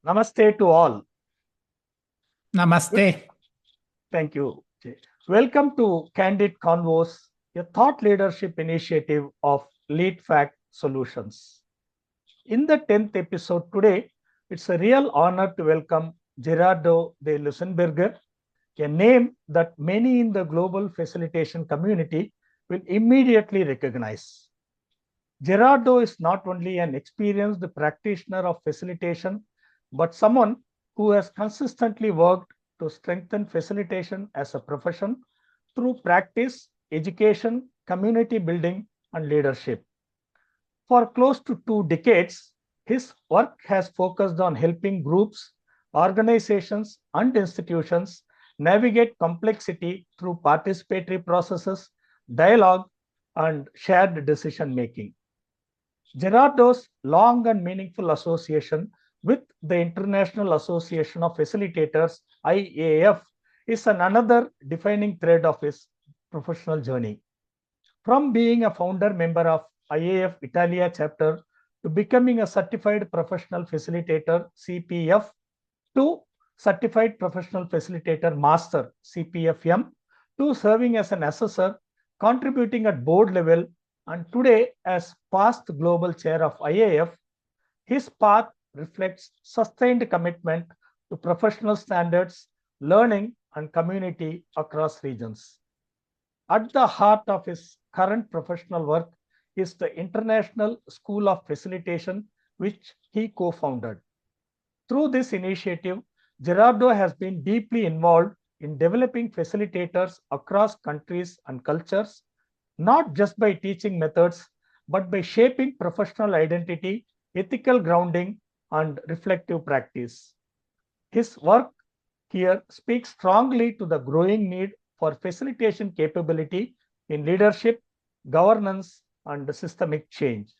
Namaste to all. Namaste. Thank you. Welcome to Candid Convos, a thought leadership initiative of Lead Fact Solutions. In the 10th episode today, it's a real honor to welcome Gerardo de Luzenberger, a name that many in the global facilitation community will immediately recognize. Gerardo is not only an experienced practitioner of facilitation, but someone who has consistently worked to strengthen facilitation as a profession through practice, education, community building, and leadership. For close to 2 decades, his work has focused on helping groups, organizations, and institutions navigate complexity through participatory processes, dialogue, and shared decision making. Gerardo's long and meaningful association with the International Association of Facilitators, IAF, is another defining thread of his professional journey. From being a founder member of IAF Italia chapter to becoming a certified professional facilitator, CPF, to certified professional facilitator master, CPF-M, to serving as an assessor, contributing at board level, and today as past global chair of IAF, his path reflects sustained commitment to professional standards, learning, and community across regions. At the heart of his current professional work is the International School of Facilitation, which he co-founded. Through this initiative, Gerardo has been deeply involved in developing facilitators across countries and cultures, not just by teaching methods, but by shaping professional identity, ethical grounding, and reflective practice. His work here speaks strongly to the growing need for facilitation capability in leadership, governance, and systemic change.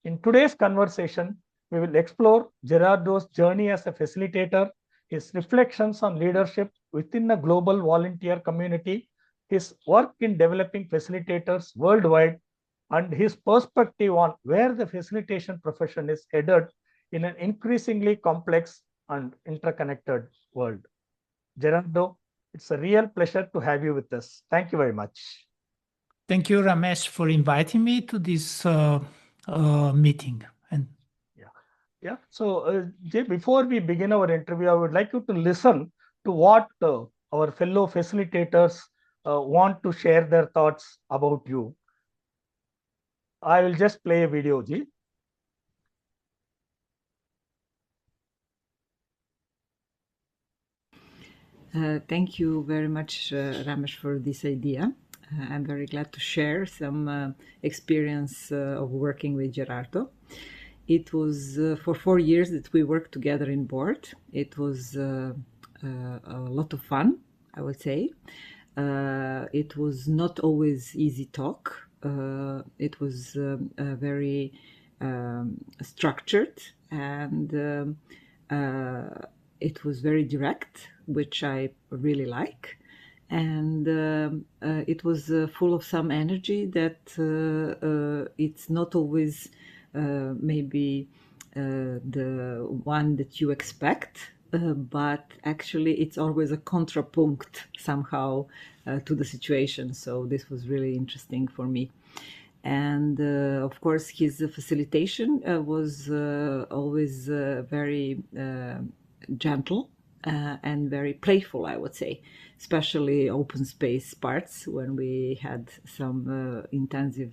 In today's conversation, we will explore Gerardo's journey as a facilitator, his reflections on leadership within a global volunteer community, his work in developing facilitators worldwide, and his perspective on where the facilitation profession is headed in an increasingly complex and interconnected world. Gerardo, it's a real pleasure to have you with us. Thank you very much. Thank you, Ramesh, for inviting me to this meeting. And Yeah. So, Jay, before we begin our interview, I would like you to listen to what our fellow facilitators want to share their thoughts about you. I will just play a video, Ji. Thank you very much, Ramesh, for this idea. I'm very glad to share some experience of working with Gerardo. It was for 4 years that we worked together in board. It was a lot of fun, I would say. It was not always easy talk. It was very structured, and it was very direct, which I really like. And it was full of some energy that it's not always maybe the one that you expect, but actually it's always a contrapunct somehow to the situation. So this was really interesting for me. And of course, his facilitation was always very gentle and very playful, I would say, especially open space parts when we had some intensive,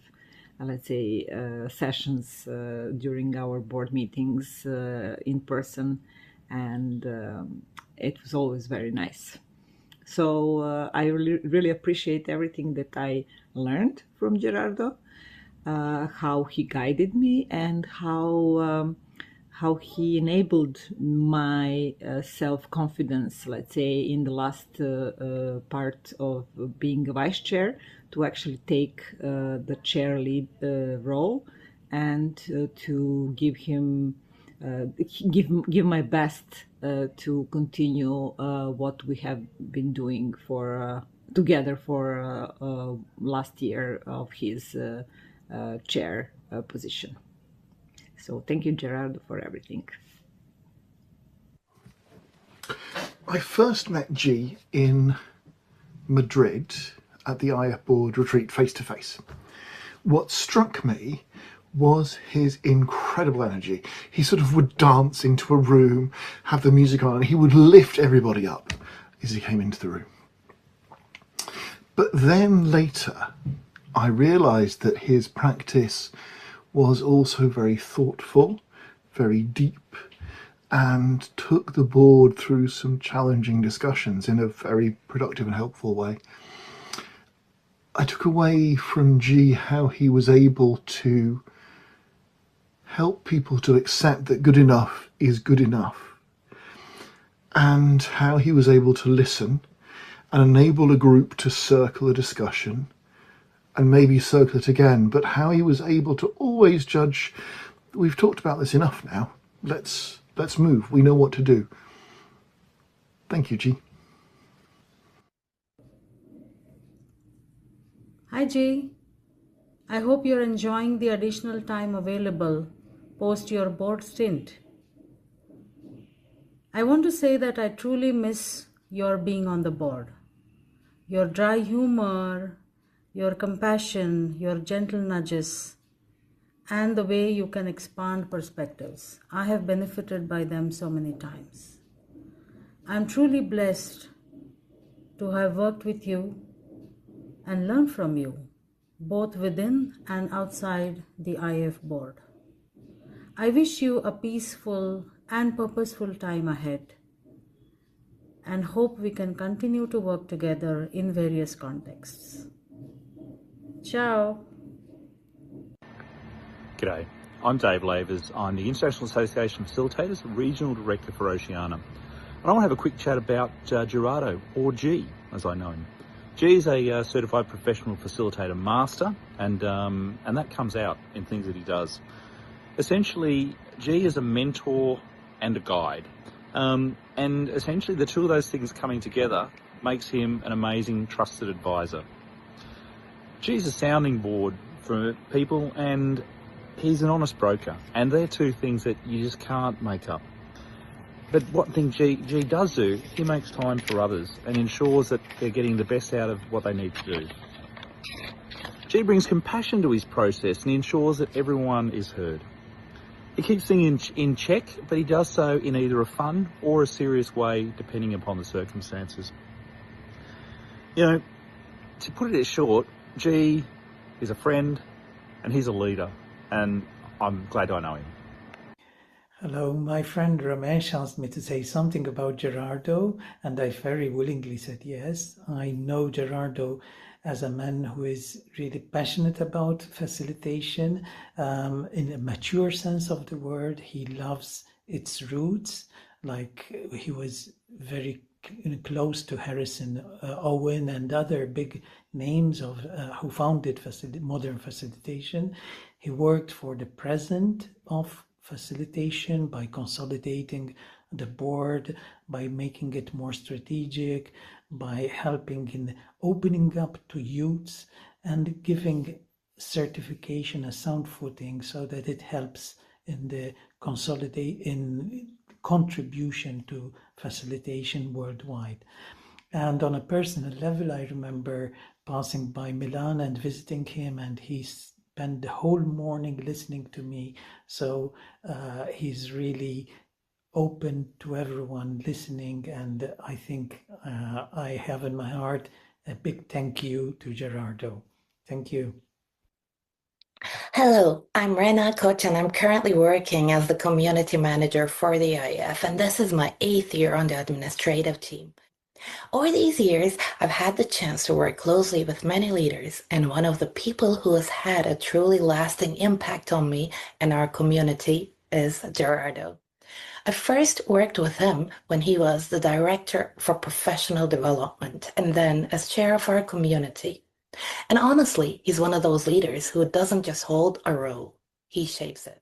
let's say, sessions during our board meetings in person, and it was always very nice. So I really appreciate everything that I learned from Gerardo, how he guided me, and how he enabled my self-confidence, let's say, in the last part of being a vice chair, to actually take the chair lead role, and to give my best to continue what we have been doing for together for last year of his chair position. So thank you, Gerardo, for everything. I first met G in Madrid at the IF board retreat face to face. What struck me was his incredible energy. He sort of would dance into a room, have the music on, and he would lift everybody up as he came into the room. But then later, I realised that his practice was also very thoughtful, very deep, and took the board through some challenging discussions in a very productive and helpful way. I took away from G how he was able to help people to accept that good enough is good enough, and how he was able to listen and enable a group to circle a discussion and maybe circle it again, but how he was able to always judge, we've talked about this enough now, let's move, we know what to do. Thank you, G. Hi Jay, I hope you're enjoying the additional time available post your board stint. I want to say that I truly miss your being on the board. Your dry humor, your compassion, your gentle nudges, and the way you can expand perspectives. I have benefited by them so many times. I'm truly blessed to have worked with you and learned from you, both within and outside the IF board. I wish you a peaceful and purposeful time ahead and hope we can continue to work together in various contexts. Ciao. G'day, I'm Dave Lavers. I'm the International Association of Facilitators, Regional Director for Oceania. And I want to have a quick chat about Gerardo, or G, as I know him. G is a certified professional facilitator master, and that comes out in things that he does. Essentially, G is a mentor and a guide. And essentially the two of those things coming together makes him an amazing trusted advisor. G's a sounding board for people, and he's an honest broker, and they're two things that you just can't make up. But one thing G does do, he makes time for others and ensures that they're getting the best out of what they need to do. G brings compassion to his process and ensures that everyone is heard. He keeps things in check, but he does so in either a fun or a serious way, depending upon the circumstances. You know, to put it short, G is a friend and he's a leader, and I'm glad I know him. Hello, my friend Ramesh asked me to say something about Gerardo, and I very willingly said yes. I know Gerardo as a man who is really passionate about facilitation in a mature sense of the word. He loves its roots, like he was very close to Harrison Owen and other big names of who founded modern facilitation. He worked for the present of facilitation by consolidating the board, by making it more strategic, by helping in opening up to youths and giving certification a sound footing so that it helps in the contribution to facilitation worldwide. And on a personal level, I remember passing by Milan and visiting him, and he spent the whole morning listening to me. So he's really open to everyone listening, and I think I have in my heart a big thank you to Gerardo. Thank you. Hello, I'm Rena Koch, and I'm currently working as the community manager for the IF, and this is my 8th year on the administrative team. Over these years, I've had the chance to work closely with many leaders, and one of the people who has had a truly lasting impact on me and our community is Gerardo. I first worked with him when he was the director for professional development and then as chair of our community. And honestly, he's one of those leaders who doesn't just hold a role, he shapes it.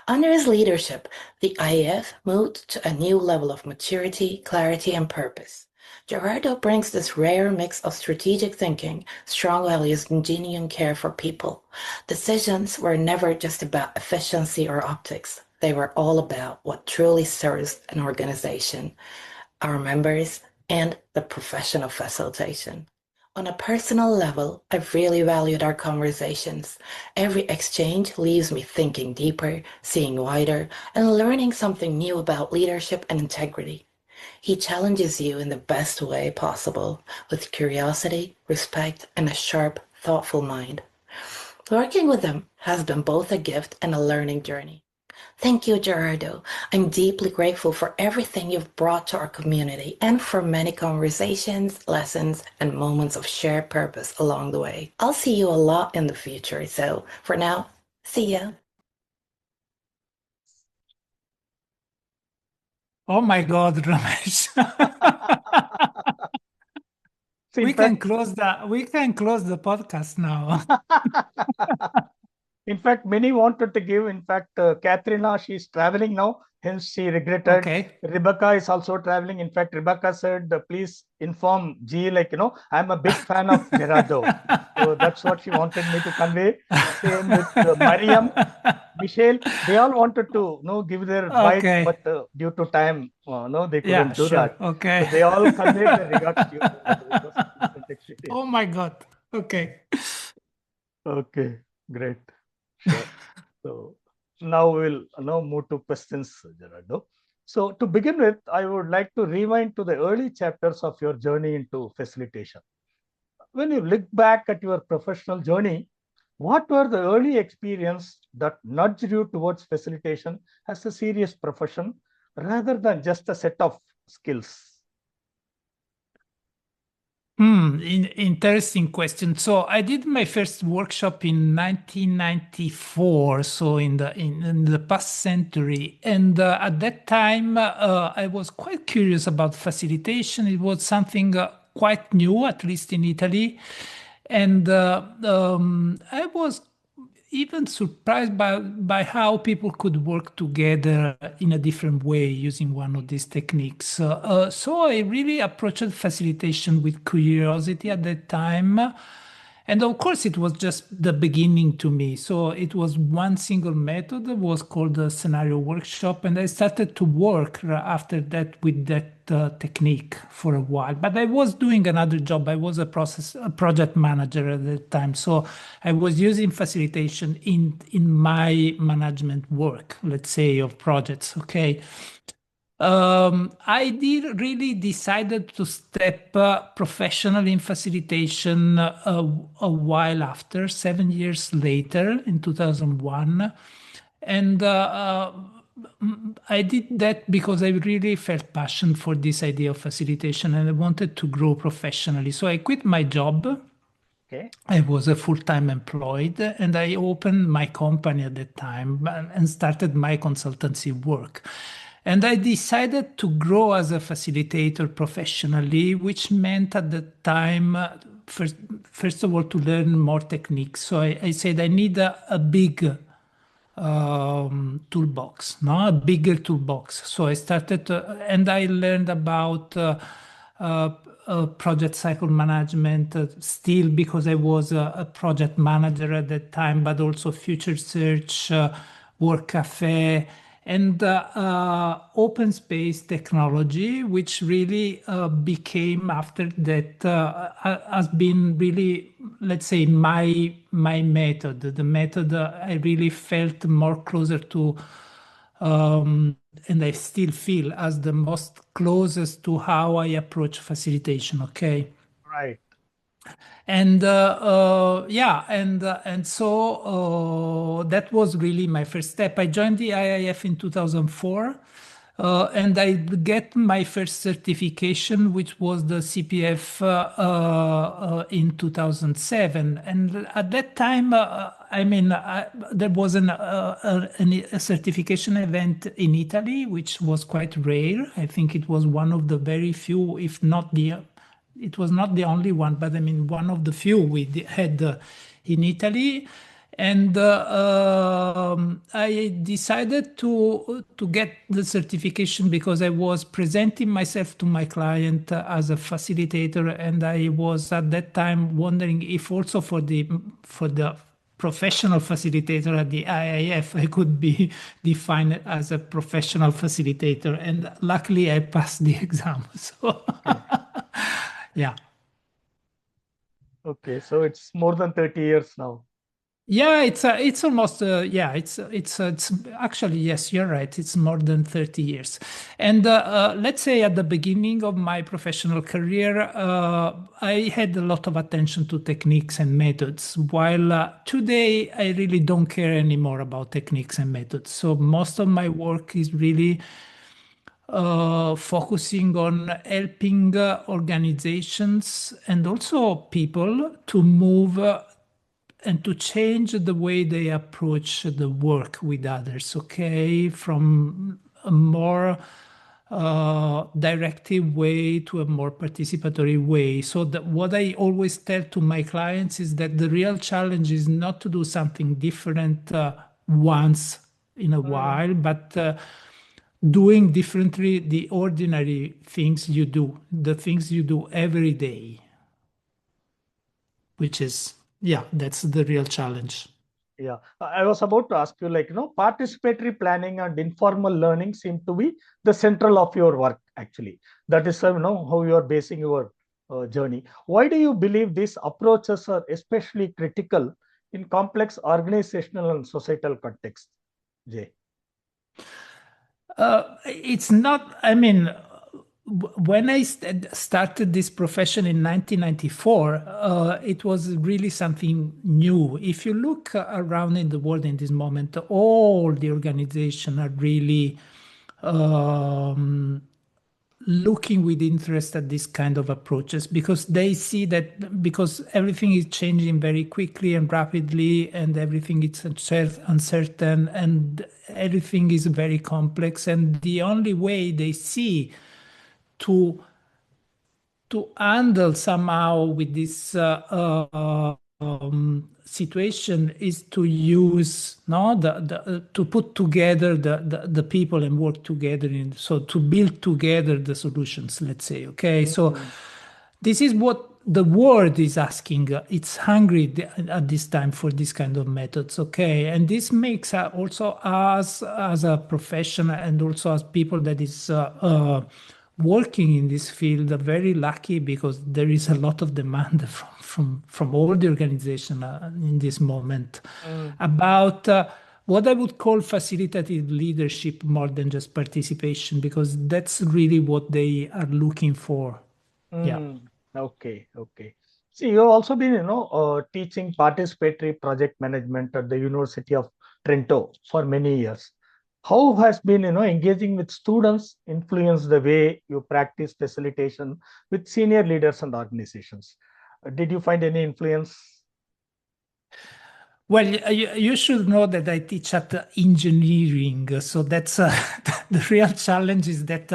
Under his leadership, the IF moved to a new level of maturity, clarity, and purpose. Gerardo brings this rare mix of strategic thinking, strong values, and genuine care for people. Decisions were never just about efficiency or optics. They were all about what truly serves an organization. our members, and the profession of facilitation. On a personal level, I've really valued our conversations. Every exchange leaves me thinking deeper, seeing wider, and learning something new about leadership and integrity. He challenges you in the best way possible, with curiosity, respect, and a sharp, thoughtful mind. Working with him has been both a gift and a learning journey. Thank you, Gerardo. I'm deeply grateful for everything you've brought to our community and for many conversations, lessons, and moments of shared purpose along the way. I'll see you a lot in the future, so for now, see ya. Oh my God, Ramesh. See, in we can fact, close the podcast now. in fact, many wanted to give. In fact, Katrina, she's traveling now, hence she regretted. Okay. Rebecca is also traveling. In fact, Rebecca said, please inform G, I'm a big fan of Gerardo. So that's what she wanted me to convey. Same with Mariam, Michelle. They all wanted to give their bite, Okay. but due to time, no, they couldn't Yeah, do sure. that. Okay. So they all conveyed their regards to you, Gerardo. It was a pleasant experience. Oh my God. Okay. Okay, great. Sure. So now we'll now move to questions, Gerardo. So to begin with, I would like to rewind to the early chapters of your journey into facilitation. When you look back at your professional journey, what were the early experiences that nudged you towards facilitation as a serious profession rather than just a set of skills? Interesting question. So I did my first workshop in 1994, so in the past century, and at that time I was quite curious about facilitation. It was something quite new, at least in Italy, and I was even surprised by how people could work together in a different way using one of these techniques. So I really approached facilitation with curiosity at that time. And of course, it was just the beginning to me. So it was one single method that was called the scenario workshop. And I started to work after that with that technique for a while. But I was doing another job. I was a project manager at that time. So I was using facilitation in my management work, let's say, of projects. Okay. I did really decided to step professionally in facilitation a while after, 7 years later, in 2001. And I did that because I really felt passion for this idea of facilitation and I wanted to grow professionally. So I quit my job. Okay. I was a full-time employed and I opened my company at that time and started my consultancy work. And I decided to grow as a facilitator professionally, which meant at the time, first of all, to learn more techniques. So I said I need a big toolbox, no, a bigger toolbox. So I started and I learned about project cycle management still because I was a project manager at that time, but also future search, work cafe, and open space technology, which really became after that has been really, let's say, my method, the method I really felt more closer to, and I still feel as the most closest to how I approach facilitation. Okay. Right. And and so that was really my first step. I joined the IIF in 2004, and I get my first certification, which was the CPF in 2007. And at that time, there was a certification event in Italy, which was quite rare. I think it was one of the very few, if not the it was not the only one, but I mean, one of the few we had in Italy. And I decided to get the certification because I was presenting myself to my client as a facilitator, and I was at that time wondering if also for the professional facilitator at the IIF, I could be defined as a professional facilitator. And luckily, I passed the exam. So, yeah. Okay, so it's more than 30 years now. Yeah, it's almost it's actually, yes, you're right. It's more than 30 years. And let's say at the beginning of my professional career, I had a lot of attention to techniques and methods, while today I really don't care anymore about techniques and methods. So most of my work is really focusing on helping organizations and also people to move and to change the way they approach the work with others, okay? From a more directive way to a more participatory way. So that what I always tell to my clients is that the real challenge is not to do something different once in a while, but doing differently the ordinary things you do, the things you do every day, which is, yeah, that's the real challenge. Yeah, I was about to ask you, like, participatory planning and informal learning seem to be the central of your work, actually. That is, how you are basing your journey. Why do you believe these approaches are especially critical in complex organizational and societal contexts, Jay? It's not, I mean, when I started this profession in 1994, it was really something new. If you look around in the world in this moment, all the organizations are really looking with interest at this kind of approaches, because they see that because everything is changing very quickly and rapidly, and everything is uncertain, and everything is very complex, and the only way they see to handle somehow with this situation is to use to put together the people and work together so to build together the solutions, let's say, okay? So this is what the world is asking. It's hungry at this time for this kind of methods, okay? And this makes also us as a profession and also as people that is working in this field are very lucky, because there is a lot of demand from all the organization in this moment about what I would call facilitative leadership more than just participation, because that's really what they are looking for. Yeah. Okay. See, you've also been, teaching participatory project management at the University of Trento for many years. How has been, engaging with students influenced the way you practice facilitation with senior leaders and organizations? Did you find any influence? Well, you should know that I teach at engineering, so that's the real challenge is that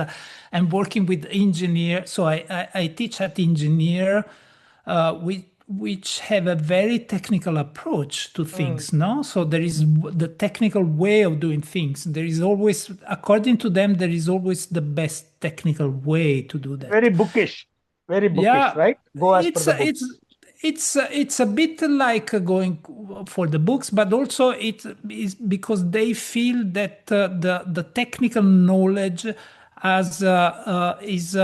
I'm working with engineer. So I teach at engineer, which have a very technical approach to things, no? So there is the technical way of doing things. There is always, according to them, there is always the best technical way to do that. Very bookish, Yeah, right? Go as per the books. It's a bit like going for the books, but also it is because they feel that the technical knowledge is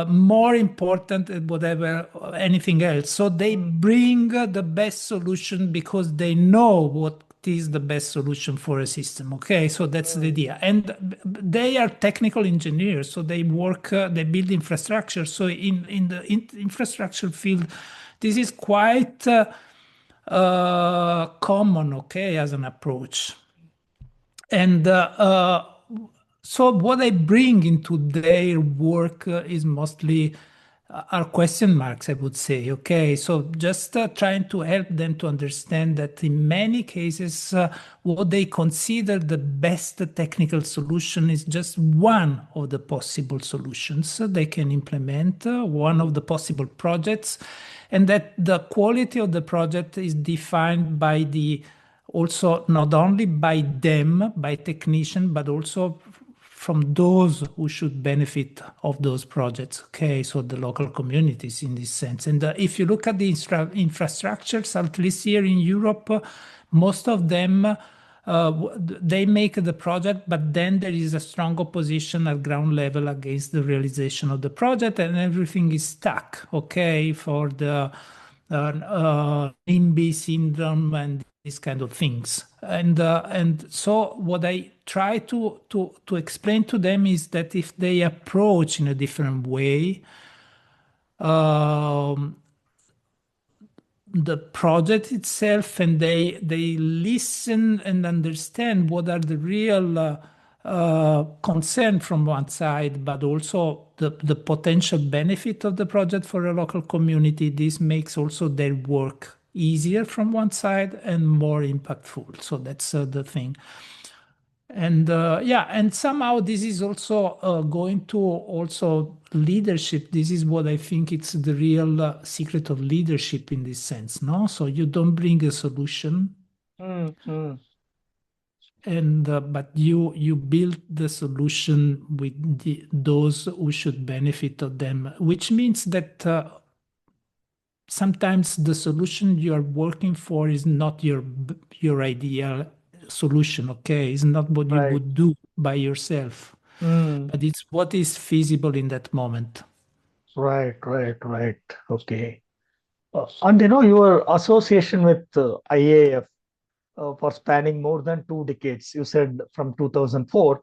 more important than whatever anything else. So they bring the best solution because they know what is the best solution for a system. Okay, so that's the idea. And they are technical engineers, so they work, they build infrastructure. So in the infrastructure field, this is quite common, okay, as an approach. And so what I bring into their work is mostly are question marks, I would say. Okay, so just trying to help them to understand that in many cases, what they consider the best technical solution is just one of the possible solutions they can implement, one of the possible projects, and that the quality of the project is defined by also not only by them, by technician, but also from those who should benefit of those projects. Okay, so the local communities in this sense. And if you look at the infrastructures, at least here in Europe, most of them they make the project, but then there is a strong opposition at ground level against the realization of the project, and everything is stuck. Okay, for the NIMBY syndrome and these kind of things. And so what I try to explain to them is that if they approach in a different way the project itself, and they listen and understand what are the real concern from one side, but also the potential benefit of the project for a local community, this makes also their work easier from one side and more impactful. So that's the thing. And and somehow this is also going to also leadership. This is what I think it's the real secret of leadership in this sense, no? So you don't bring a solution, and but you build the solution with those who should benefit of them, which means that sometimes the solution you are working for is not your ideal solution. Okay, it's not what you would do by yourself, but it's what is feasible in that moment. Right. Okay. And your association with IAF for spanning more than 2 decades, you said from 2004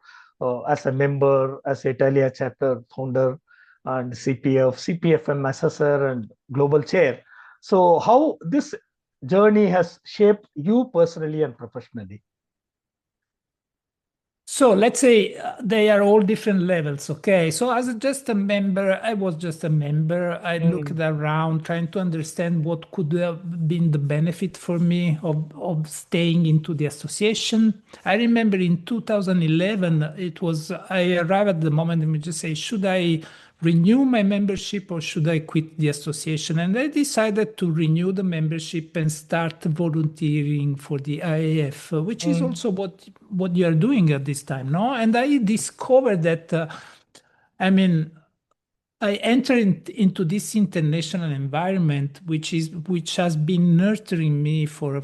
as a member, as Italia chapter founder, and CPF-M assessor and global chair. So how this journey has shaped you personally and professionally? So let's say they are all different levels, okay? So as just a member, I was just a member. I looked around trying to understand what could have been the benefit for me of staying into the association. I remember in 2011, I arrived at the moment and just say, should I renew my membership or should I quit the association? And I decided to renew the membership and start volunteering for the IAF, which is also what you are doing at this time, no? And I discovered that, I entered into this international environment, which has been nurturing me for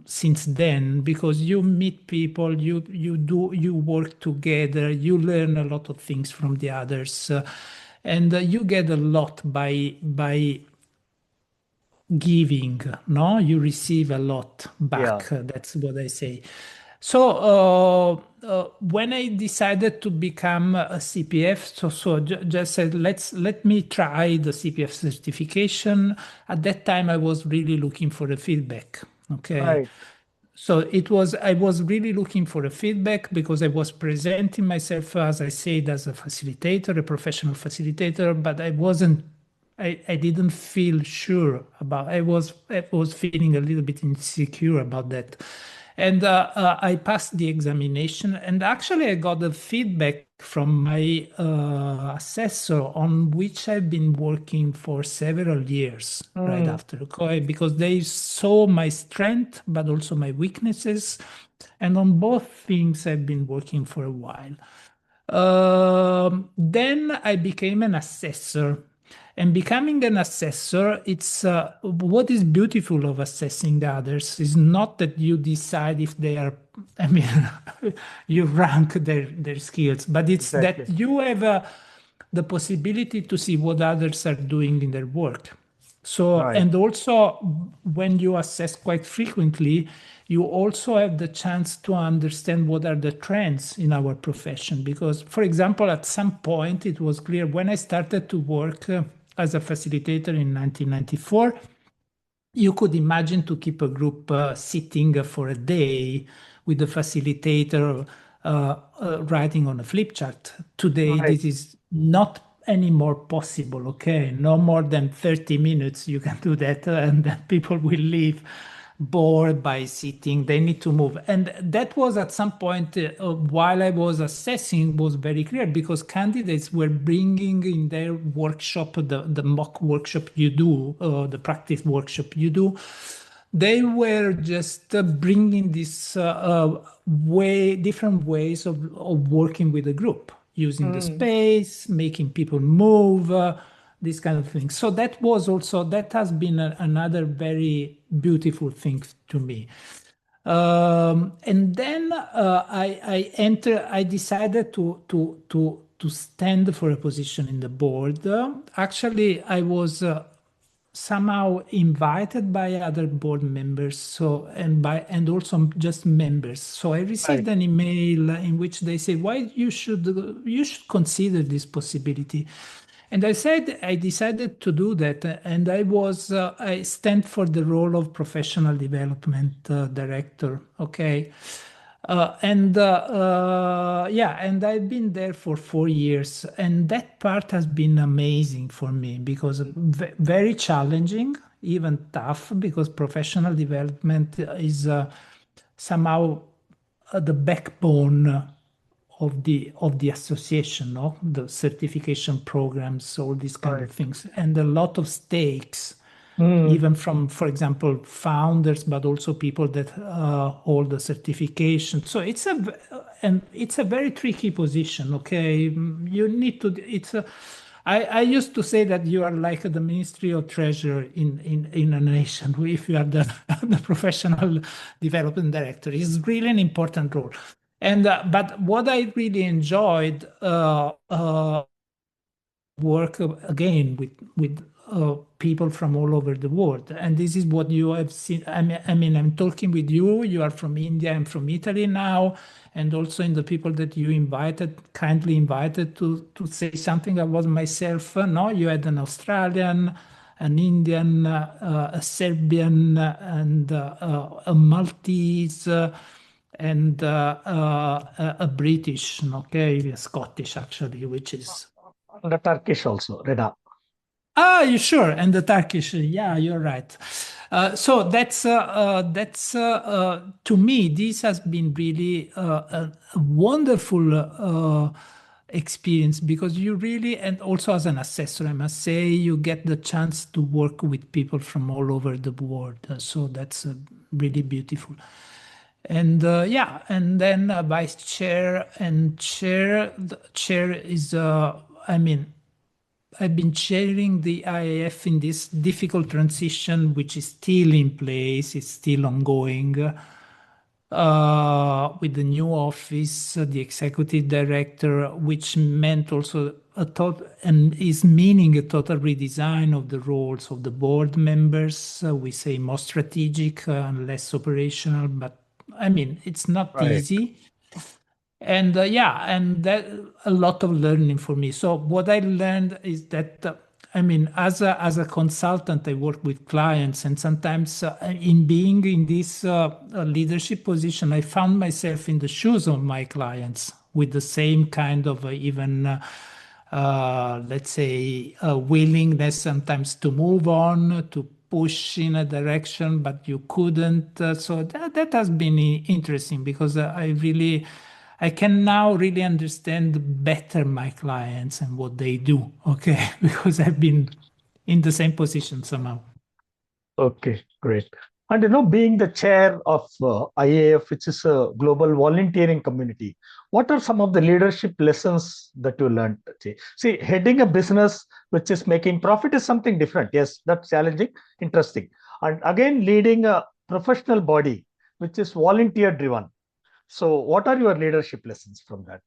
since then, because you meet people, you work together, you learn a lot of things from the others, and you get a lot by giving. No, you receive a lot back. That's what I say. So when I decided to become a CPF, so just said, let me try the CPF certification. At that time, I was really looking for a feedback. Okay. Right. So I was really looking for a feedback because I was presenting myself, as I said, as a facilitator, a professional facilitator, but I didn't feel sure about. I was feeling a little bit insecure about that. And I passed the examination, and actually I got the feedback from my assessor, on which I've been working for several years right after, okay? Because they saw my strength, but also my weaknesses. And on both things, I've been working for a while. Then I became an assessor. And becoming an assessor, it's what is beautiful of assessing the others is not that you decide if they are, you rank their skills, but it's that you have the possibility to see what others are doing in their work. So, and also when you assess quite frequently, you also have the chance to understand what are the trends in our profession. Because, for example, at some point, it was clear when I started to work as a facilitator in 1994, you could imagine to keep a group sitting for a day with the facilitator writing on a flip chart. Today, this is not anymore possible, okay? No more than 30 minutes you can do that, and then people will leave bored by sitting. They need to move. And that was at some point, while I was assessing, was very clear, because candidates were bringing in their workshop, the mock workshop you do, the practice workshop you do, they were just bringing this different ways of working with a group, using the space, making people move, these kind of things. So that has been another very beautiful thing to me. And then I decided to stand for a position in the board. Actually, I was somehow invited by other board members, and also just members. So I received an email in which they say, "Why you should consider this possibility." And I decided to do that, and I stand for the role of professional development director. Okay. And I've been there for 4 years, and that part has been amazing for me because very challenging, even tough, because professional development is somehow the backbone of the association, no? The certification programs, all these kind of things, and a lot of stakes. Even from, for example, founders, but also people that hold the certification. So it's a very tricky position. Okay, you need to. I used to say that you are like the Ministry of Treasury in a nation. If you are the professional development director, it's really an important role. And but what I really enjoyed work again with people from all over the world, and this is what you have seen. I mean, I'm talking with you. You are from India. I'm from Italy now, and also in the people that you kindly invited to say something about myself. No, you had an Australian, an Indian, a Serbian, and a Maltese. And a British, okay, a Scottish actually, which is the Turkish also, Reda. You sure? And the Turkish, yeah, you're right. So that's to me, this has been really a wonderful experience because you really, and also as an assessor, I must say, you get the chance to work with people from all over the world. So that's really beautiful. And and then vice chair and chair. The chair is, I've been chairing the IAF in this difficult transition, which is still in place, it's still ongoing. With the new office, the executive director, which meant also is meaning a total redesign of the roles of the board members. We say more strategic and less operational, but I mean, it's not easy. And and that a lot of learning for me. So what I learned is that as a consultant, I work with clients, and sometimes in being in this leadership position, I found myself in the shoes of my clients with the same kind of let's say willingness sometimes to move on, to push in a direction, but you couldn't. So that has been interesting because I can now really understand better my clients and what they do, okay? Because I've been in the same position somehow. Okay, great. And being the chair of IAF, which is a global volunteering community, what are some of the leadership lessons that you learned? See, heading a business which is making profit is something different. Yes, that's challenging, interesting. And again, leading a professional body which is volunteer driven. So what are your leadership lessons from that?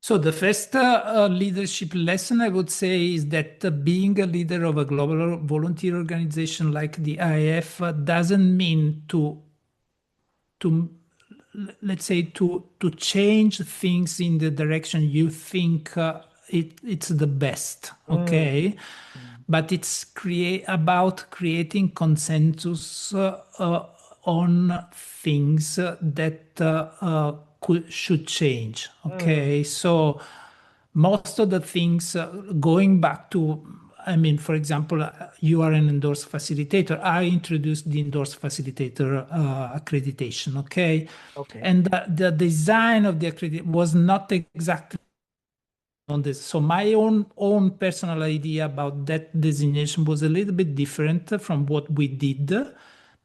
So the first leadership lesson I would say is that being a leader of a global volunteer organization like the IAF doesn't mean to let's say to change things in the direction you think it's the best, okay? But it's about creating consensus on things that should change, okay? So most of the things going back to, for example, you are an endorsed facilitator. I introduced the endorsed facilitator accreditation, okay? And the design of the accreditation was not exactly on this. So my own personal idea about that designation was a little bit different from what we did,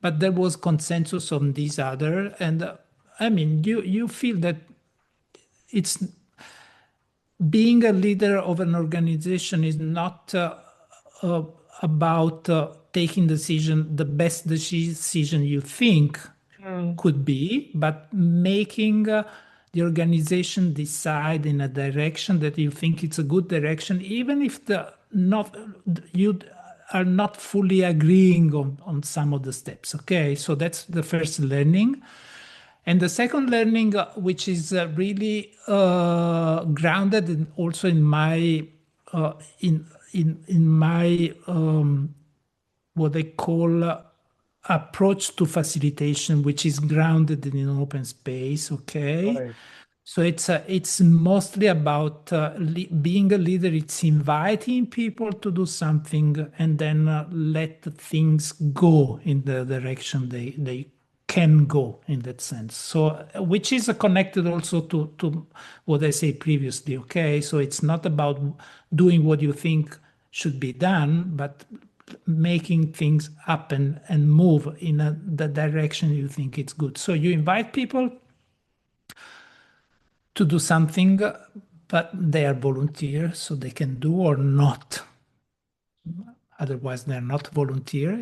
but there was consensus on these other. And you feel that it's being a leader of an organization is not about taking the best decision you think could be, but making the organization decide in a direction that you think it's a good direction, even if you are not fully agreeing on some of the steps. Okay, so that's the first learning. And the second learning, which is really grounded also in my in my what they call approach to facilitation, which is grounded in an open space. Okay, Right. so it's mostly about being a leader. It's inviting people to do something and then let things go in the direction they can go in that sense. So which is connected also to what I said previously. Okay, so it's not about doing what you think should be done, but making things happen and move in the direction you think it's good. So you invite people to do something, but they are volunteer, so they can do or not. Otherwise, they're not volunteer.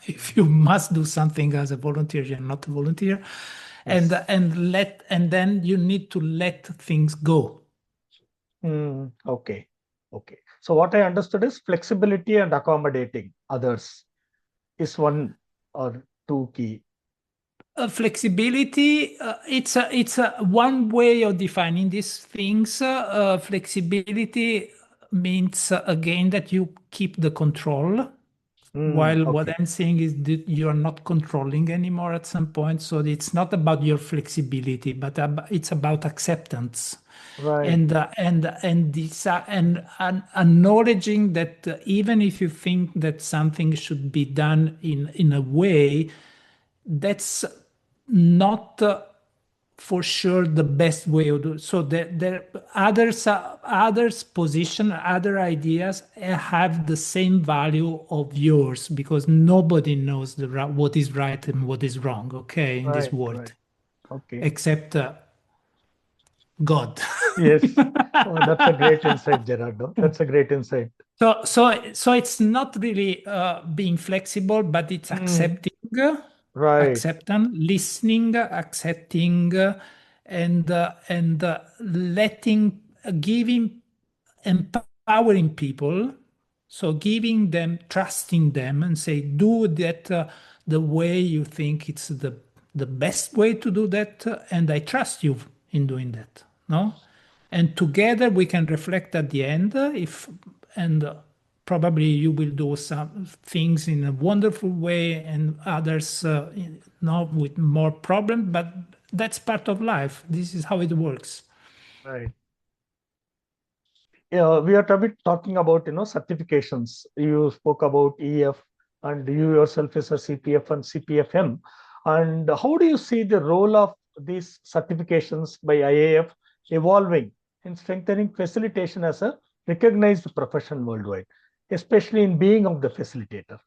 If you must do something as a volunteer, you're not a volunteer. Yes. And then you need to let things go. Okay. So what I understood is flexibility and accommodating others is one or two key. Flexibility, it's a one way of defining these things. Flexibility means again that you keep the control, while what Okay. I'm saying is that you are not controlling anymore at some point. So it's not about your flexibility, but it's about acceptance. Right. And acknowledging that even if you think that something should be done in a way, that's not for sure the best way of doing. So there others position, other ideas have the same value of yours, because nobody knows what is right and what is wrong. Okay, in this Right. world, Okay. except God. Yes. Oh, that's a great insight, Gerardo. That's a great insight. So it's not really being flexible, but it's accepting, Right. listening, accepting, and letting, giving, empowering people. So giving them, trusting them, and say, do that the way you think it's the best way to do that, and I trust you in doing that. No, and together we can reflect at the end and probably you will do some things in a wonderful way and others with more problem, but that's part of life. This is how it works. Right. We are a bit talking about certifications. You spoke about EF, and you yourself is a CPF and CPF-M. And how do you see the role of these certifications by IAF evolving in strengthening facilitation as a recognized profession worldwide, especially in being of the facilitator?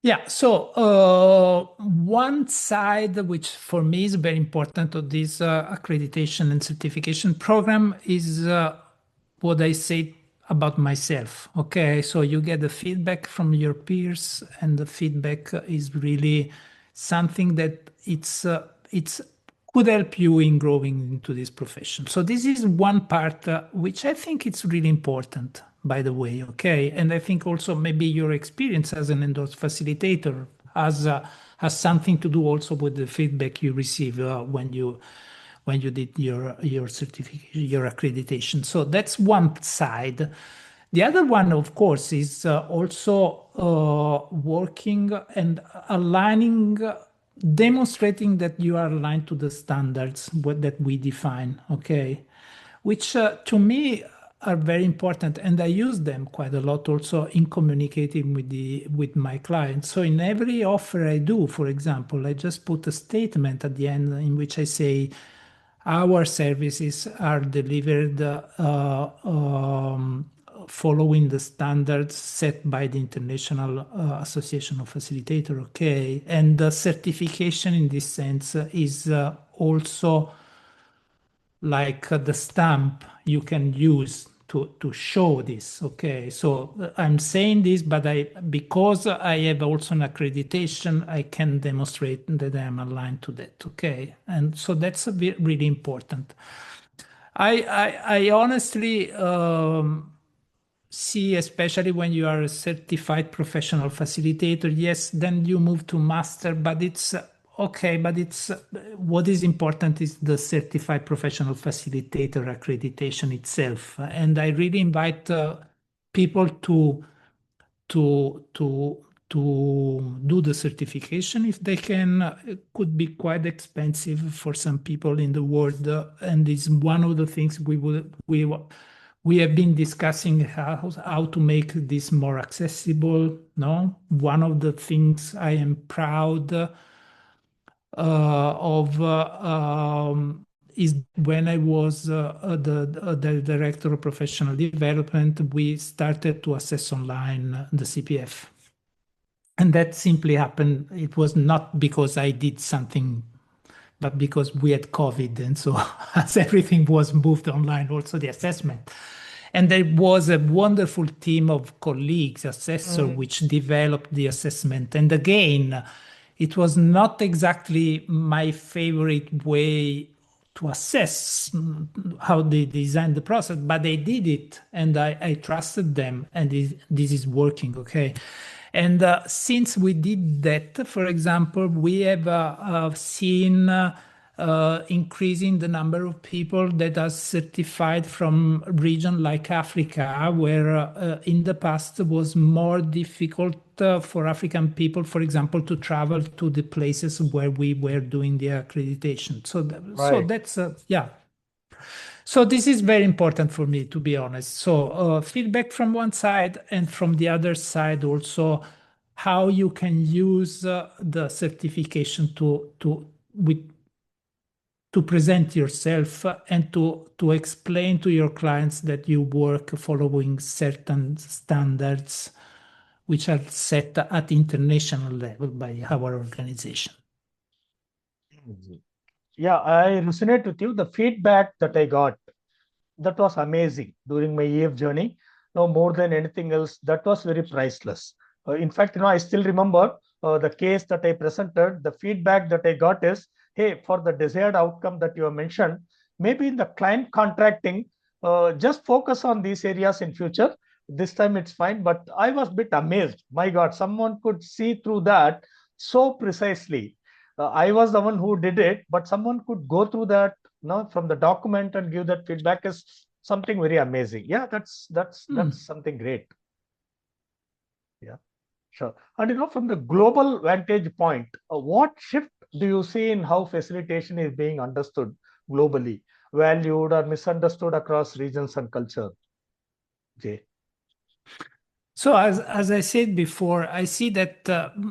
Yeah, so one side which for me is very important of this accreditation and certification program is what I say about myself. Okay, so you get the feedback from your peers, and the feedback is really something that it's could help you in growing into this profession. So this is one part which I think it's really important, by the way. Okay, and I think also maybe your experience as an endorsed facilitator has something to do also with the feedback you receive when you did your certification, your accreditation. So that's one side. The other one, of course, is also working and aligning, demonstrating that you are aligned to the standards that we define, okay? Which to me are very important, and I use them quite a lot also in communicating with my clients. So in every offer I do, for example, I just put a statement at the end in which I say, our services are delivered following the standards set by the International Association of Facilitator, okay? And the certification in this sense is also like the stamp you can use to show this, okay? So I'm saying this, but because I have also an accreditation, I can demonstrate that I am aligned to that, okay? And so that's really important. I honestly see, especially when you are a certified professional facilitator, yes, then you move to master, but it's okay, but it's what is important is the certified professional facilitator accreditation itself. And I really invite people to do the certification if they can. It could be quite expensive for some people in the world, and it's one of the things we have been discussing how to make this more accessible. No, one of the things I am proud of is when I was the director of professional development, we started to assess online the CPF. And that simply happened. It was not because I did something, but because we had COVID. And so as everything was moved online, also the assessment. And there was a wonderful team of colleagues, assessors, which developed the assessment. And again, it was not exactly my favorite way to assess how they designed the process, but they did it, and I trusted them, and this is working, okay? And since we did that, for example, we have seen increasing the number of people that are certified from region like Africa, where in the past it was more difficult for African people, for example, to travel to the places where we were doing the accreditation. So, so that's, yeah. So this is very important for me, to be honest. So feedback from one side, and from the other side also how you can use the certification to present yourself and to explain to your clients that you work following certain standards which are set at international level by our organization. Yeah, I resonate with you. The feedback that I got, that was amazing during my EF journey. No, more than anything else, that was very priceless. In fact, I still remember the case that I presented. The feedback that I got is, hey, for the desired outcome that you have mentioned, maybe in the client contracting, just focus on these areas in future. This time it's fine. But I was a bit amazed. My God, someone could see through that so precisely. I was the one who did it, but someone could go through that from the document and give that feedback is something very amazing. Yeah, that's something great. Yeah, sure. And from the global vantage point, what shift do you see in how facilitation is being understood globally, valued or misunderstood across regions and culture? Jay. So as I said before, I see that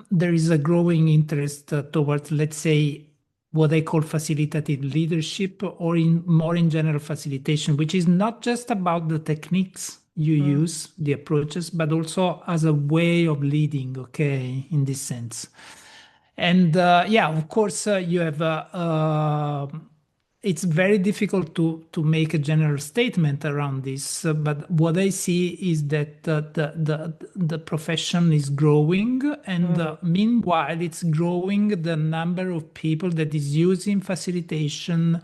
there is a growing interest towards, let's say, what I call facilitative leadership, or more in general facilitation, which is not just about the techniques you use, the approaches, but also as a way of leading, okay, in this sense. And yeah, of course, you have it's very difficult to make a general statement around this, but what I see is that the profession is growing, and meanwhile it's growing the number of people that is using facilitation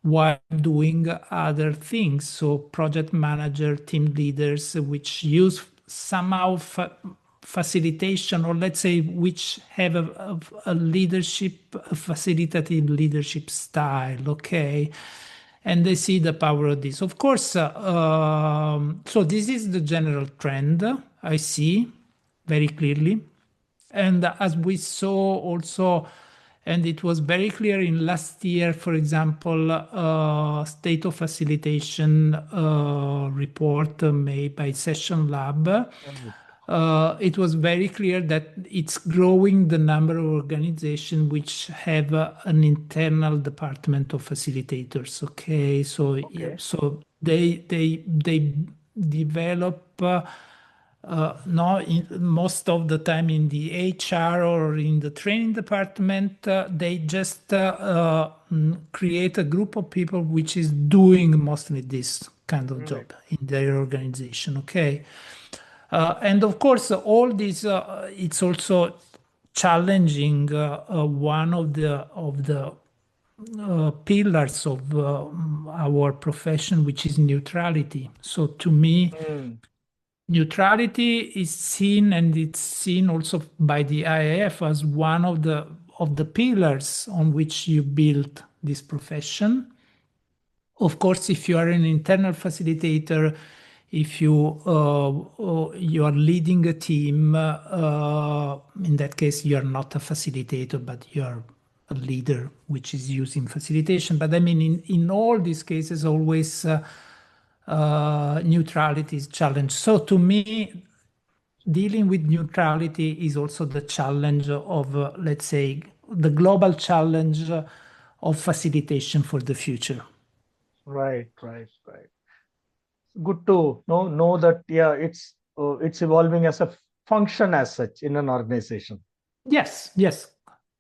while doing other things. So project manager, team leaders, which use somehow facilitation, or let's say which have a leadership, a facilitative leadership style, okay? And they see the power of this. Of course, so this is the general trend I see very clearly. And as we saw also, and it was very clear in last year, for example, State of Facilitation report made by Session Lab, it was very clear that it's growing the number of organizations which have an internal department of facilitators. Okay, so okay. So they develop no, most of the time in the HR or in the training department, they just create a group of people which is doing mostly this kind of job in their organization. Okay, and of course, all this it's also challenging one of the pillars of our profession, which is neutrality. So to me, neutrality is seen, and it's seen also by the IAF as one of the pillars on which you build this profession. Of course, if you are an internal facilitator, if you are leading a team, in that case, you are not a facilitator, but you are a leader, which is using facilitation. But I mean, in all these cases, always neutrality is challenged. So to me, dealing with neutrality is also the challenge of, let's say, the global challenge of facilitation for the future. Right. Good to know that. Yeah, it's evolving as a function as such in an organization. Yes.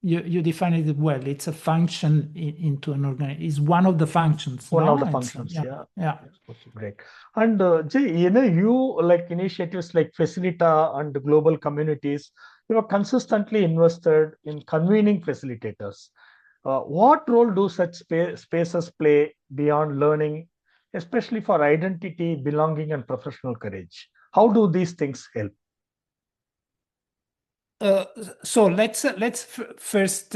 You defined it well. It's a function into an organization. It's one of the functions. One of the It's, functions. Yeah. Okay, great. And Jay, you like initiatives like Facilita and global communities, you are consistently invested in convening facilitators. What role do such spaces play beyond learning, especially for identity, belonging, and professional courage? How do these things help? So let's first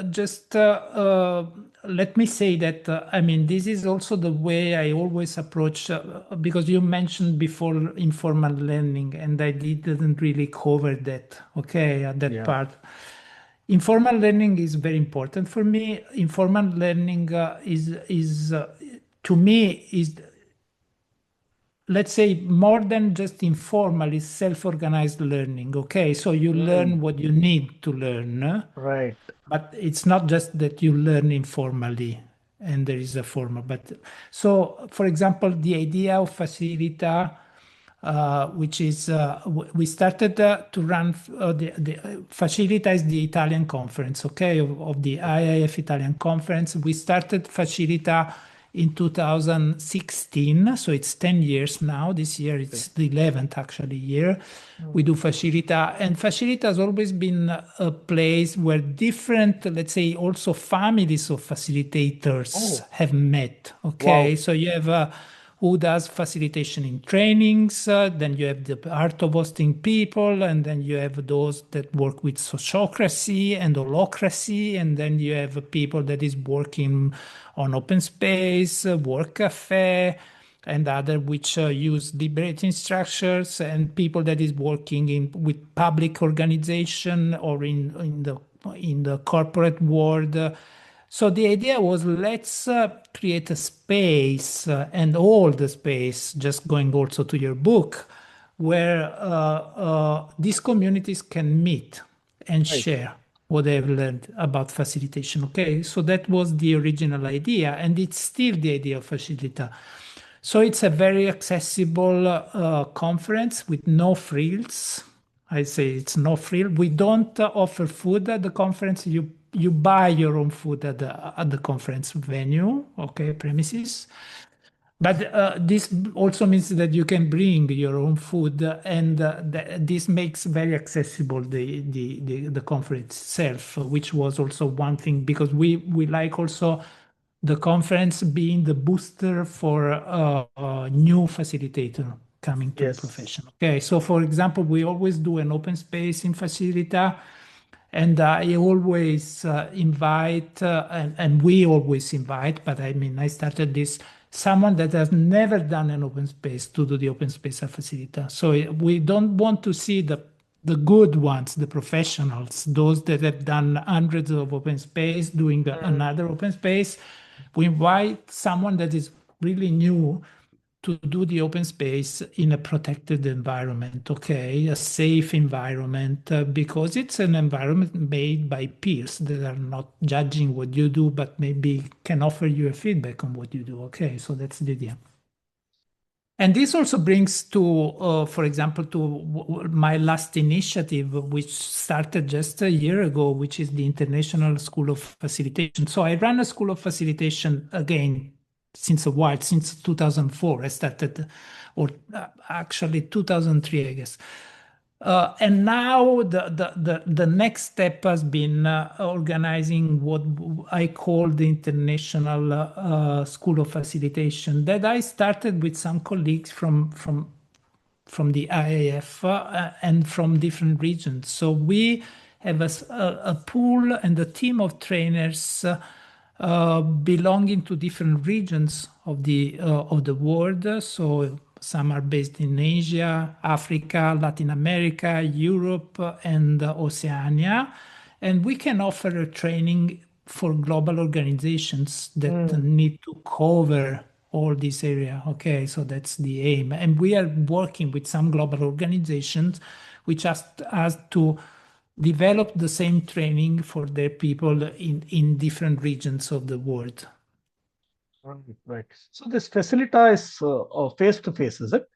just let me say that I mean, this is also the way I always approach, because you mentioned before informal learning, and I didn't really cover that. Okay, that part. Informal learning is very important for me. Informal learning is to me is, let's say, more than just informal, is self-organized learning. Okay, so you learn what you need to learn, Right. but it's not just that you learn informally and there is a formal. But so, for example, the idea of Facilita, which is we started to run the Facilita is the Italian conference, okay, of the IIF Italian conference. We started Facilita in 2016, so it's 10 years now. This year it's the 11th actually year we do Facilita, and Facilita has always been a place where different, let's say, also families of facilitators have met. Okay, Wow. so you have who does facilitation in trainings, then you have the art of hosting people, and then you have those that work with sociocracy and holocracy, and then you have people that is working on open space, work cafe, and other which use liberating structures, and people that is working with public organization or in the corporate world. So the idea was, let's create a space and all the space, just going also to your book, where these communities can meet and share what they've learned about facilitation. Okay, so that was the original idea, and it's still the idea of Facilita. So it's a very accessible conference with no frills. I say it's no frill. We don't offer food at the conference. You buy your own food at the conference venue, okay, premises. But this also means that you can bring your own food, and this makes very accessible the conference itself, which was also one thing, because we like also the conference being the booster for a new facilitator coming to the profession. Okay, so for example, we always do an open space in Facilita, and I always invite, and we always invite, but I mean, I started this, someone that has never done an open space to do the open space at Facilita. So we don't want to see the good ones, the professionals, those that have done hundreds of open space, doing another open space. We invite someone that is really new to do the open space in a protected environment, okay, a safe environment, because it's an environment made by peers that are not judging what you do, but maybe can offer you a feedback on what you do. Okay, so that's the idea. And this also brings to, for example, to my last initiative, which started just a year ago, which is the International School of Facilitation. So I run a School of Facilitation again since a while, since 2004. I started, or actually 2003, I guess. And now the next step has been organizing what I call the International School of Facilitation, that I started with some colleagues from the IAF and from different regions. So we have a pool and a team of trainers belonging to different regions of the world. So some are based in Asia, Africa, Latin America, Europe, and Oceania. And we can offer a training for global organizations that need to cover all this area. Okay, so that's the aim. And we are working with some global organizations which asked us to develop the same training for their people in different regions of the world. Right. So this facilita is face to face, is it?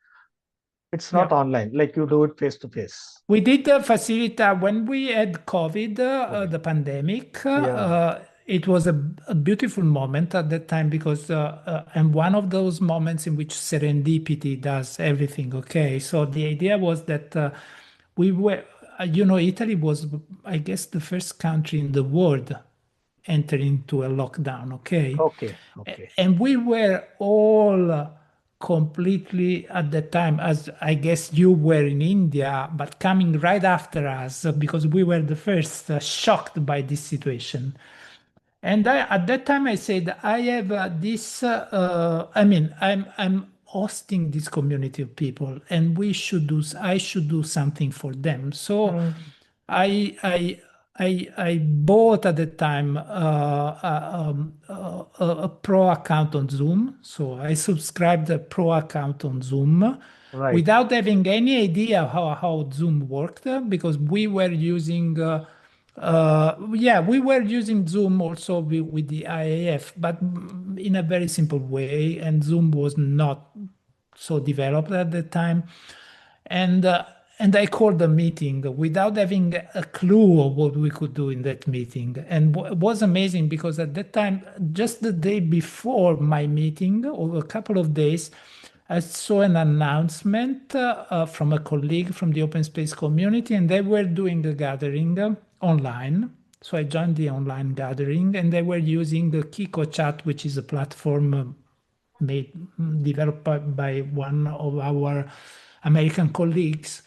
It's not online, like you do it face to face. We did the facilita when we had COVID, the pandemic. It was a beautiful moment at that time because, and one of those moments in which serendipity does everything. Okay, so the idea was that we were, Italy was, I guess, the first country in the world entering into a lockdown. Okay. And we were all completely at the time, as I guess you were in India, but coming right after us because we were the first shocked by this situation. And at that time I said, I have this, I'm hosting this community of people and I should do something for them. So I bought at the time a pro account on Zoom. So I subscribed a pro account on Zoom without having any idea how Zoom worked because we were using we were using Zoom also with the IAF, but in a very simple way. And Zoom was not so developed at the time. And I called a meeting without having a clue of what we could do in that meeting. And it was amazing because at that time, just the day before my meeting, or a couple of days, I saw an announcement from a colleague from the open space community, and they were doing a gathering online. So I joined the online gathering, and they were using the Kiko Chat, which is a platform developed by one of our American colleagues.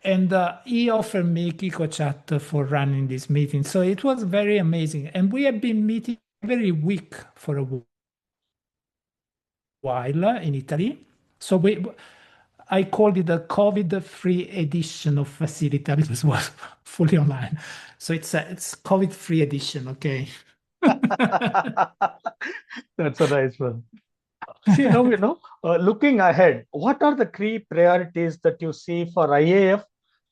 And he offered me Kiko Chat for running this meeting. So it was very amazing. And we have been meeting every week for a while in Italy. So I called it a COVID-free edition of Facilita because it was fully online. So it's COVID-free edition, okay? That's a nice one. See, now, looking ahead, what are the key priorities that you see for IAF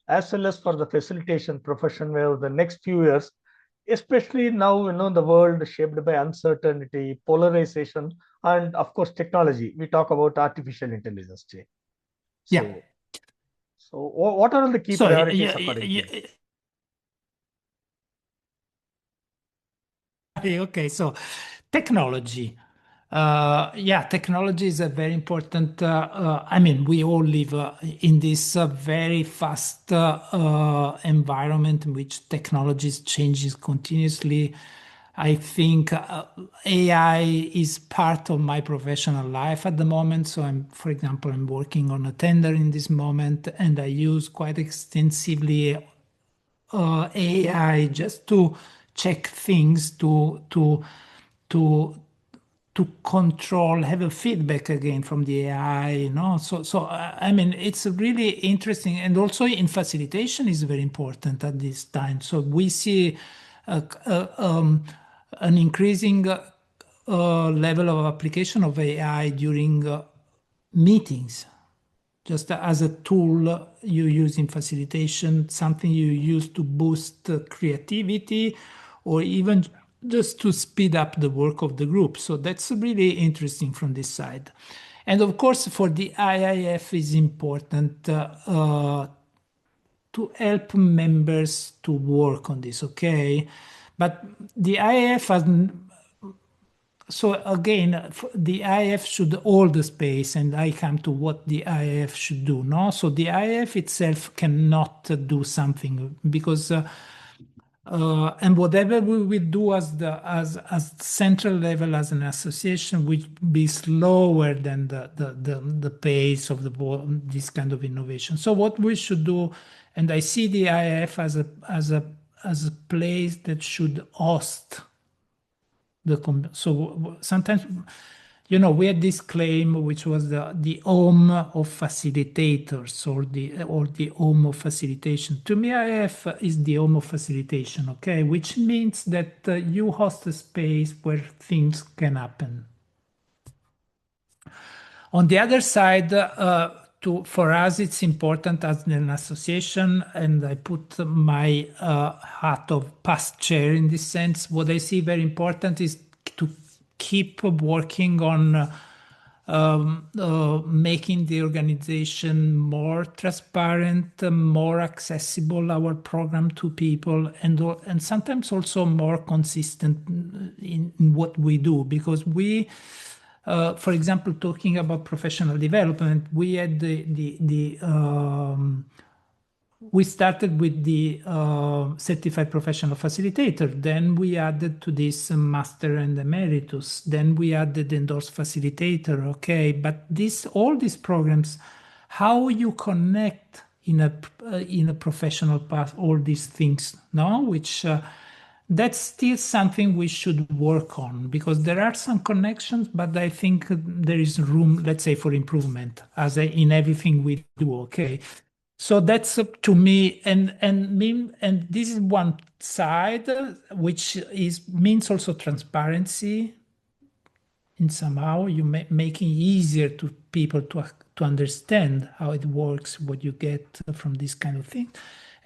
as well as for the facilitation profession over the next few years, especially now, the world shaped by uncertainty, polarization, and of course, technology. We talk about artificial intelligence, Jay. So what are the key priorities according to you? Okay, so technology. Technology is a very important. We all live in this very fast environment in which technology changes continuously. I think AI is part of my professional life at the moment. So for example, I'm working on a tender in this moment, and I use quite extensively AI just to check things, to control, have a feedback again from the AI, So it's really interesting, and also in facilitation is very important at this time. So we see an increasing level of application of AI during meetings, just as a tool you use in facilitation, something you use to boost creativity, or even just to speed up the work of the group. So that's really interesting from this side. And of course, for the IIF is important to help members to work on this, okay? But the IIF has, so again, the IIF should hold the space, and I come to what the IIF should do, no? So the IIF itself cannot do something because and whatever we will do as central level as an association will be slower than the pace of this kind of innovation. So what we should do, and I see the IIF as a place that should host so sometimes, we had this claim which was the home of facilitators or the home of facilitation. To me, IF is the home of facilitation, okay, which means that you host a space where things can happen. On the other side, for us, it's important as an association, and I put my hat of past chair in this sense. What I see very important is to keep working on making the organization more transparent, more accessible, our program to people, and sometimes also more consistent in what we do, because we. For example, talking about professional development, we had we started with the certified professional facilitator. Then we added to this master and emeritus. Then we added endorsed facilitator. Okay, but all these programs, how you connect in a professional path, all these things, no, which. That's still something we should work on, because there are some connections, but I think there is room, let's say, for improvement as in everything we do. Okay, so that's to me, and this is one side, which means also transparency. In somehow you making easier to people to understand how it works, what you get from this kind of thing.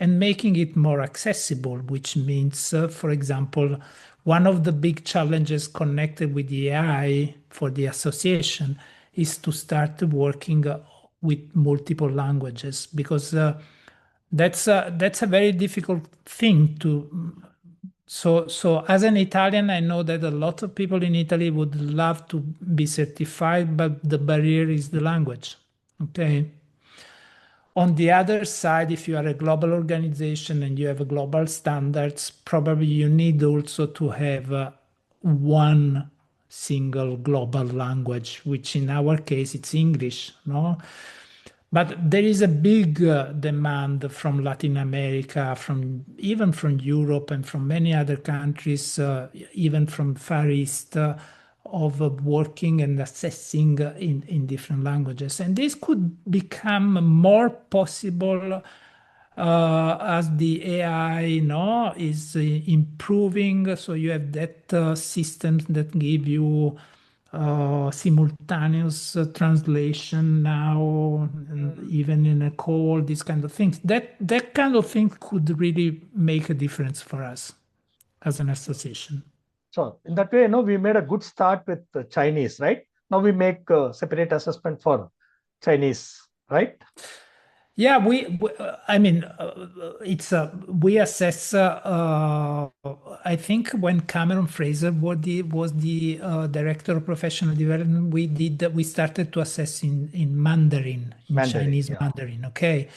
And making it more accessible, which means, for example, one of the big challenges connected with the AI for the association is to start working with multiple languages, because that's a very difficult thing to. So as an Italian, I know that a lot of people in Italy would love to be certified, but the barrier is the language. Okay. On the other side, if you are a global organization and you have global standards, probably you need also to have one single global language, which in our case, it's English, no? But there is a big demand from Latin America, even from Europe and from many other countries, even from Far East, of working and assessing in different languages. And this could become more possible as the AI is improving. So you have that systems that give you simultaneous translation now, and even in a call, these kind of things. That kind of thing could really make a difference for us as an association. So in that way, we made a good start with the Chinese, right? Now we make separate assessment for Chinese, right? Yeah, we assess. I think when Cameron Fraser was the director of professional development, we started to assess in Mandarin, Chinese Mandarin. Okay.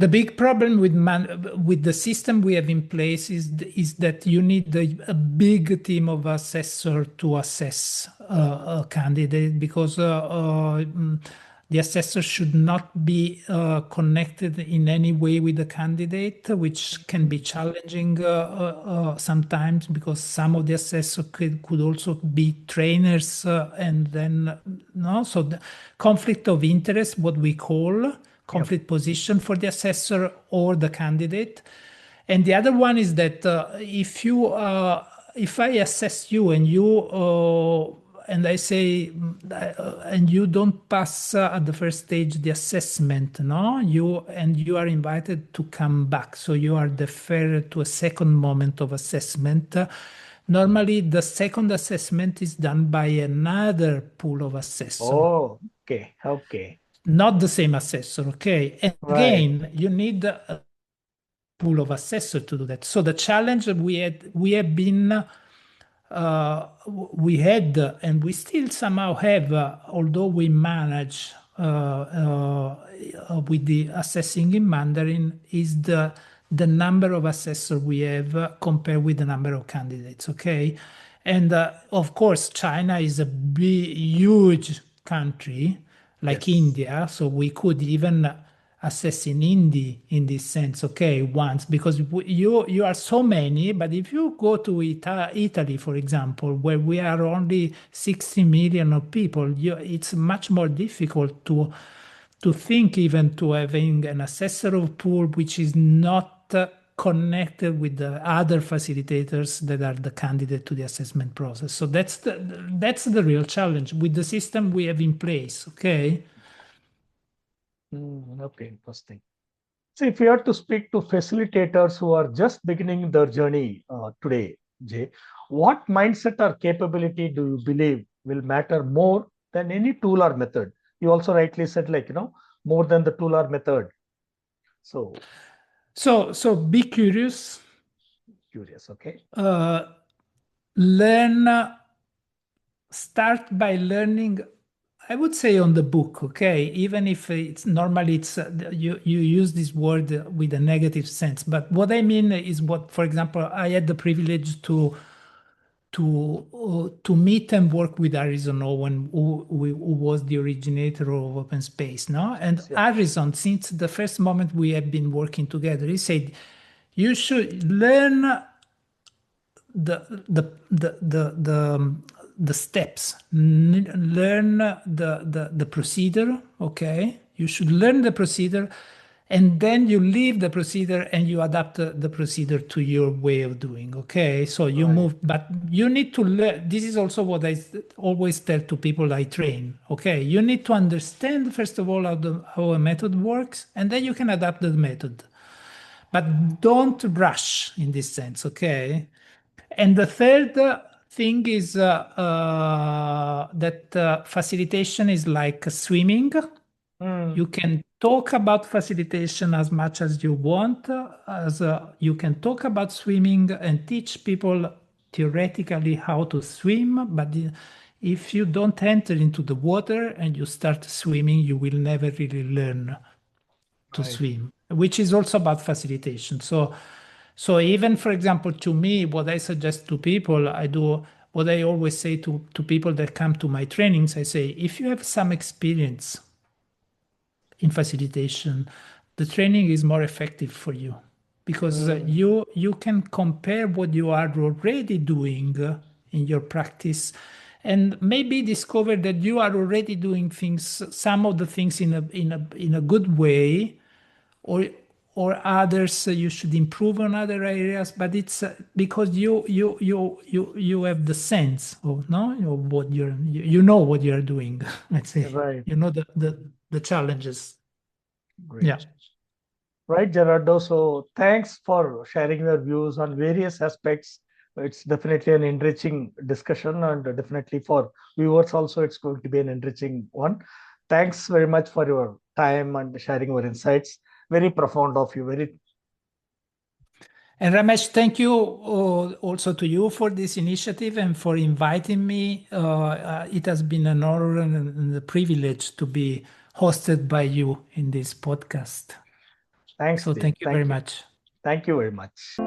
The big problem with the system we have in place is that you need a big team of assessor to assess a candidate, because the assessor should not be connected in any way with the candidate, which can be challenging sometimes, because some of the assessors could also be trainers, and then so the conflict of interest, what we call conflict position for the assessor or the candidate. And the other one is that if I assess you and and I say, and you don't pass at the first stage the assessment, you are invited to come back. So you are deferred to a second moment of assessment. Normally, the second assessment is done by another pool of assessors. Oh, Okay. Not the same assessor, okay? And Right. again, you need a pool of assessors to do that. So the challenge we had and we still somehow have, although we manage with the assessing in Mandarin, is the number of assessors we have compared with the number of candidates, okay? And of course, China is a huge country like Yes. India, so we could even assess in Hindi in this sense, okay, once, because you are so many, but if you go to Italy, for example, where we are only 60 million of people, it's much more difficult to think even to having an assessor of pool which is not connected with the other facilitators that are the candidate to the assessment process. So that's the real challenge with the system we have in place, okay? Okay, interesting. So if you have to speak to facilitators who are just beginning their journey today, Jay, what mindset or capability do you believe will matter more than any tool or method? You also rightly said, more than the tool or method. So be curious. Curious, okay. Start by learning, I would say, on the book, okay? Even if it's normally you use this word with a negative sense, but what I mean is what, for example, I had the privilege to meet and work with Harrison Owen, who was the originator of open space, no? And Yeah. Harrison, since the first moment we have been working together, he said, you should learn the steps, learn the procedure, okay? You should learn the procedure, and then you leave the procedure and you adapt the procedure to your way of doing, okay? So you move, but you need to learn. This is also what I always tell to people I train, okay? You need to understand, first of all, how a method works, and then you can adapt the method. But don't rush in this sense, okay? And the third thing is that facilitation is like swimming. You can talk about facilitation as much as you want, as you can talk about swimming and teach people theoretically how to swim, but if you don't enter into the water and you start swimming, you will never really learn to swim, which is also about facilitation. So even, for example, to me, what I suggest to people, I do what I always say to people that come to my trainings. I say, if you have some experience in facilitation, the training is more effective for you because you can compare what you are already doing in your practice and maybe discover that you are already doing some of the things in a good way, or others you should improve on other areas, but it's because you have the sense of what you know what you're doing. Let's say, Right. you know the challenges. Great. Yeah. Right, Gerardo. So thanks for sharing your views on various aspects. It's definitely an enriching discussion, and definitely for viewers also, it's going to be an enriching one. Thanks very much for your time and sharing your insights. Very profound of you. And Ramesh, thank you also to you for this initiative and for inviting me. It has been an honor and a privilege to be hosted by you in this podcast. Thanks. So thank you very much. Thank you very much.